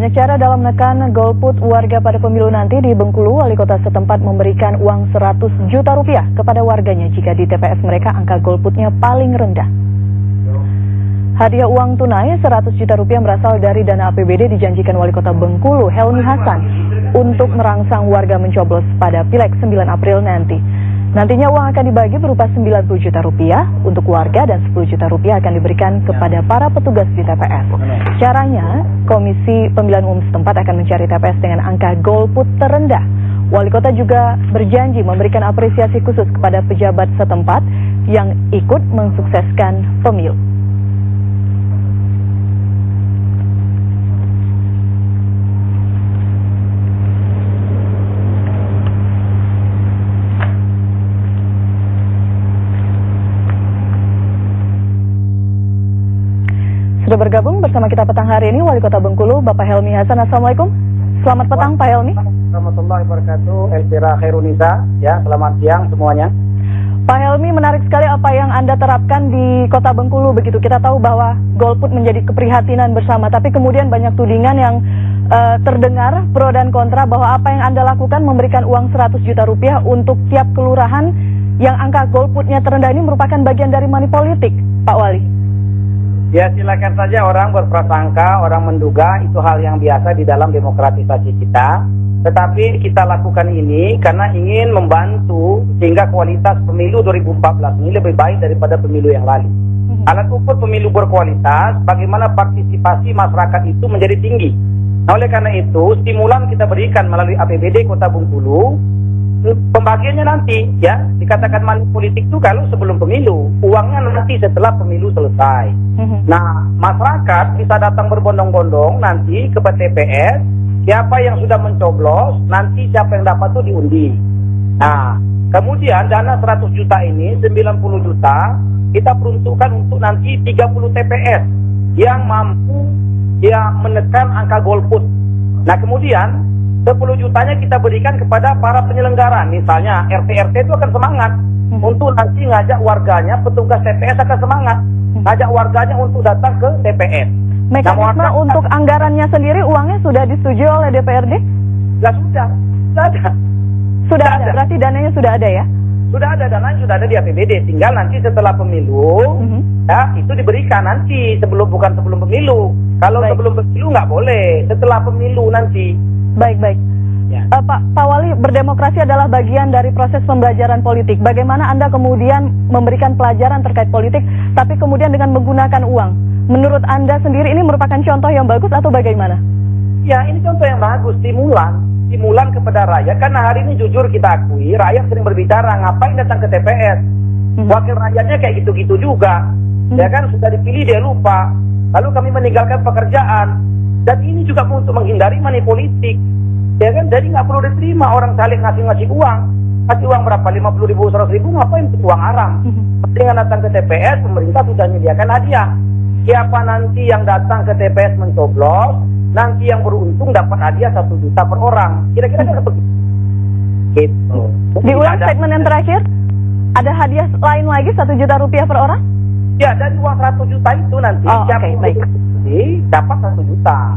Banyak cara dalam menekan golput warga pada pemilu nanti. Di Bengkulu, wali kota setempat memberikan uang 100 juta rupiah kepada warganya jika di TPS mereka angka golputnya paling rendah. Hadiah uang tunai 100 juta rupiah berasal dari dana APBD dijanjikan wali kota Bengkulu, Helmi Hasan, untuk merangsang warga mencoblos pada Pileg 9 April nanti. Nantinya uang akan dibagi berupa 90 juta rupiah untuk warga dan 10 juta rupiah akan diberikan kepada para petugas di TPS. Caranya, Komisi Pemilihan Umum setempat akan mencari TPS dengan angka golput terendah. Wali kota juga berjanji memberikan apresiasi khusus kepada pejabat setempat yang ikut mensukseskan pemilu. Sudah bergabung bersama kita petang hari ini Wali Kota Bengkulu, Bapak Helmi Hasan. Assalamualaikum. Selamat petang, Pak Helmi. Warahmatullahi wabarakatuh. Elvira Khairunisa. Ya, selamat siang semuanya. Pak Helmi, menarik sekali apa yang Anda terapkan di Kota Bengkulu. Begitu kita tahu bahwa golput menjadi keprihatinan bersama, tapi kemudian banyak tudingan yang terdengar pro dan kontra bahwa apa yang Anda lakukan memberikan uang 100 juta rupiah untuk tiap kelurahan yang angka golputnya terendah ini merupakan bagian dari money politik, Pak Wali. Ya, silakan saja orang berprasangka, orang menduga, itu hal yang biasa di dalam demokratisasi kita. Tetapi kita lakukan ini karena ingin membantu sehingga kualitas pemilu 2014 ini lebih baik daripada pemilu yang lalu. Alat ukur pemilu berkualitas, bagaimana partisipasi masyarakat itu menjadi tinggi. Nah, oleh karena itu, stimulan kita berikan melalui APBD Kota Bengkulu. Pembagiannya nanti, ya, dikatakan money politik itu kalau sebelum pemilu, uangnya nanti setelah pemilu selesai. Nah, masyarakat bisa datang berbondong-bondong nanti ke TPS, siapa yang sudah mencoblos, nanti siapa yang dapat itu diundi. Nah, kemudian dana 100 juta ini, 90 juta, kita peruntukkan untuk nanti 30 TPS yang mampu menekan angka golput. Nah, kemudian 10 jutanya kita berikan kepada para penyelenggara. Misalnya RT-RT itu akan semangat untuk nanti ngajak warganya, petugas TPS akan semangat ngajak warganya untuk datang ke TPS. Mekanisme untuk anggarannya sendiri uangnya sudah disetujui oleh DPRD? Ya, sudah ada. Sudah ada, berarti dananya sudah ada ya? Sudah ada, dananya sudah ada di APBD. Tinggal nanti setelah pemilu, ya, itu diberikan nanti, bukan sebelum pemilu. Kalau sebelum pemilu nggak boleh, setelah pemilu nanti. Baik. Ya. Pak Wali, berdemokrasi adalah bagian dari proses pembelajaran politik. Bagaimana Anda kemudian memberikan pelajaran terkait politik, tapi kemudian dengan menggunakan uang? Menurut Anda sendiri ini merupakan contoh yang bagus atau bagaimana? Ya, ini contoh yang bagus, stimulan kepada rakyat. Karena hari ini jujur kita akui, rakyat sering berbicara, ngapain datang ke TPS? Wakil rakyatnya kayak gitu-gitu juga. Ya kan, sudah dipilih dia lupa. Lalu kami meninggalkan pekerjaan. Dan ini juga untuk menghindari money politik, ya kan? Jadi nggak perlu diterima orang saling ngasih uang. Kasih uang berapa? 50 ribu, 100 ribu, ngapain itu uang haram? Dengan datang ke TPS, pemerintah sudah menyediakan hadiah. Siapa nanti yang datang ke TPS mencoblos, nanti yang beruntung dapat hadiah 1 juta per orang. Kira-kira kan seperti itu. Gitu. Diulang segmen yang terakhir, ada hadiah lain lagi 1 juta rupiah per orang? Ya, dari uang 100 juta itu nanti siapa dapat 1 juta.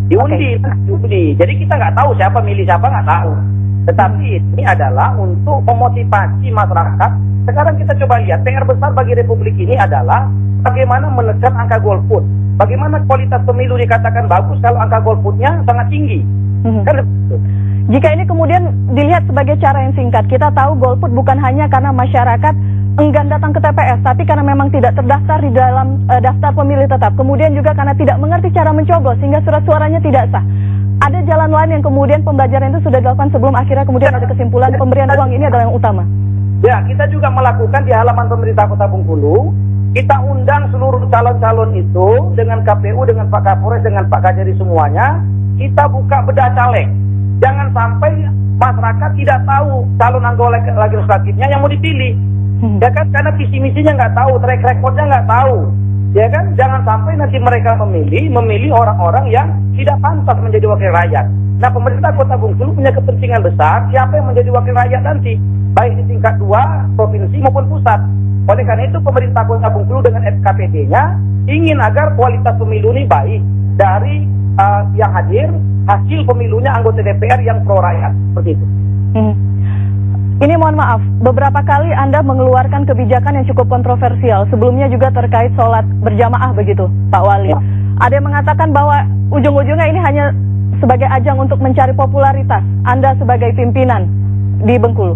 Diundi. Jadi kita nggak tahu siapa milih siapa, nggak tahu. Tetapi ini adalah untuk memotivasi masyarakat. Sekarang kita coba lihat, PR besar bagi Republik ini adalah bagaimana menekan angka golput. Bagaimana kualitas pemilu dikatakan bagus kalau angka golputnya sangat tinggi. Kan begitu. Jika ini kemudian dilihat sebagai cara yang singkat, kita tahu golput bukan hanya karena masyarakat enggan datang ke TPS, tapi karena memang tidak terdaftar di dalam daftar pemilih tetap. Kemudian juga karena tidak mengerti cara mencoblos sehingga surat suaranya tidak sah. Ada jalan lain yang kemudian pembelajaran itu sudah dilakukan sebelum akhirnya kemudian ada kesimpulan pemberian uang ini adalah yang utama. Ya, kita juga melakukan di halaman pemerintah Kota Bengkulu. Kita undang seluruh calon-calon itu dengan KPU, dengan Pak Kapolres, dengan Pak Kajari semuanya. Kita buka bedah caleg. Jangan sampai masyarakat tidak tahu calon anggota legislatifnya yang mau dipilih. Ya kan, karena visi misinya nggak tahu, track recordnya nggak tahu. Ya kan, jangan sampai nanti mereka memilih orang-orang yang tidak pantas menjadi wakil rakyat. Nah, pemerintah Kota Bengkulu punya kepentingan besar siapa yang menjadi wakil rakyat nanti, baik di tingkat 2, provinsi maupun pusat. Oleh karena itu pemerintah Kota Bengkulu dengan SKPD-nya ingin agar kualitas pemilu ini baik dari yang hadir hasil pemilunya anggota DPR yang pro rakyat, seperti itu. Ini mohon maaf, beberapa kali Anda mengeluarkan kebijakan yang cukup kontroversial. Sebelumnya juga terkait sholat berjamaah begitu, Pak Wali. Ya. Ada yang mengatakan bahwa ujung-ujungnya ini hanya sebagai ajang untuk mencari popularitas Anda sebagai pimpinan di Bengkulu.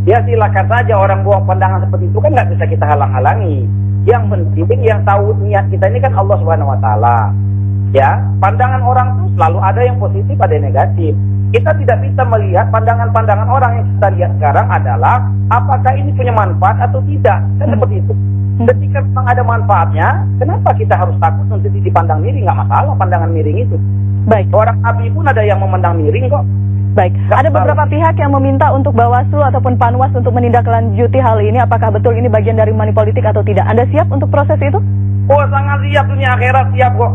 Ya silakan saja orang buang pandangan seperti itu kan nggak bisa kita halang-halangi. Yang penting yang tahu niat kita ini kan Allah Subhanahu Wa Taala. Ya, pandangan orang tuh selalu ada yang positif, ada yang negatif. Kita tidak bisa melihat pandangan-pandangan orang. Yang kita lihat sekarang adalah apakah ini punya manfaat atau tidak. Kan seperti itu. Ketika memang ada manfaatnya, kenapa kita harus takut untuk dipandang miring? Nggak masalah pandangan miring itu. Baik. Orang Nabi pun ada yang memandang miring kok. Baik. Ada beberapa pihak yang meminta untuk Bawaslu ataupun Panwas untuk menindaklanjuti hal ini. Apakah betul ini bagian dari money politik atau tidak? Anda siap untuk proses itu? Oh, sangat siap, dunia akhirat siap kok.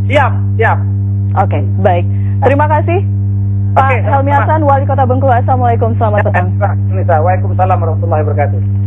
Siap. Oke, baik. Terima kasih Pak Helmi Hasan, Wali Kota Bengkulu. Assalamualaikum, selamat petang. Waalaikumsalam warahmatullahi wabarakatuh.